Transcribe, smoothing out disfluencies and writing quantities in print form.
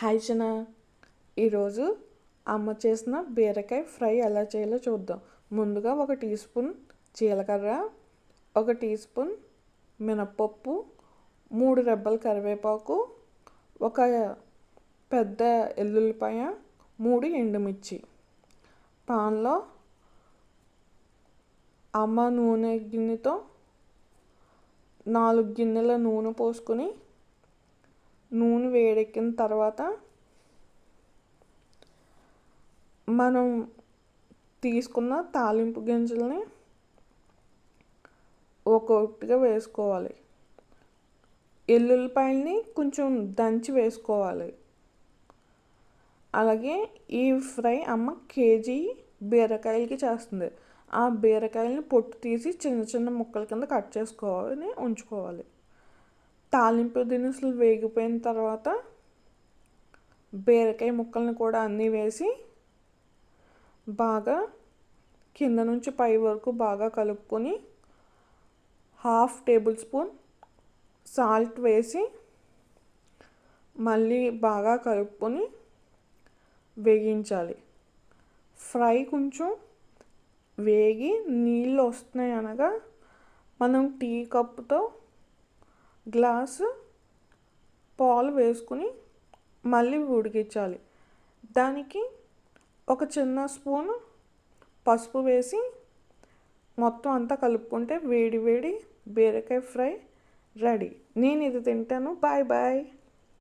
Hi చిన్న. ఈరోజు అమ్మ చేసిన బీరకాయ ఫ్రై ఎలా చేయాలో చూద్దాం. ముందుగా 1 టీ స్పూన్ జీలకర్ర, 1 టీ స్పూన్ మినప్పప్పు, 3 రెబ్బల కరివేపాకు, 1 పెద్ద ఎల్లుల్లిపాయ, 3 ఎండుమిర్చి. పాన్లో అమ్మ నూనె గిన్నెతో 4 గిన్నెల నూనె పోసుకొని నూనె వేడెక్కిన తర్వాత మనం తీసుకున్న తాలింపు గింజల్ని ఒక్కొక్కటిగా వేసుకోవాలి. ఎల్లుల్లిపాయల్ని కొంచెం దంచి వేసుకోవాలి. అలాగే ఈ ఫ్రై అమ్మ కేజీ బీరకాయలకి చేస్తుంది. ఆ బీరకాయలని పొట్టు తీసి చిన్న చిన్న ముక్కల కింద కట్ చేసుకొని ఉంచుకోవాలి. తాలింపు దినుసులు వేగిపోయిన తర్వాత బీరకాయ ముక్కల్ని కూడా అన్నీ వేసి బాగా కింద నుంచి పై వరకు బాగా కలుపుకొని 1/2 టేబుల్ స్పూన్ సాల్ట్ వేసి మళ్ళీ బాగా కలుపుకొని వేగించాలి. ఫ్రై కొంచెం వేగి నీళ్ళు వస్తున్నాయి అనగా మనం టీ కప్పుతో గ్లాసు పాలు వేసుకుని మళ్ళీ ఉడికించాలి. దానికి 1 చిన్న స్పూన్ పసుపు వేసి మొత్తం అంతా కలుపుకుంటే వేడి వేడి బీరకాయ ఫ్రై రెడీ. నేను ఇది తింటాను. Bye bye.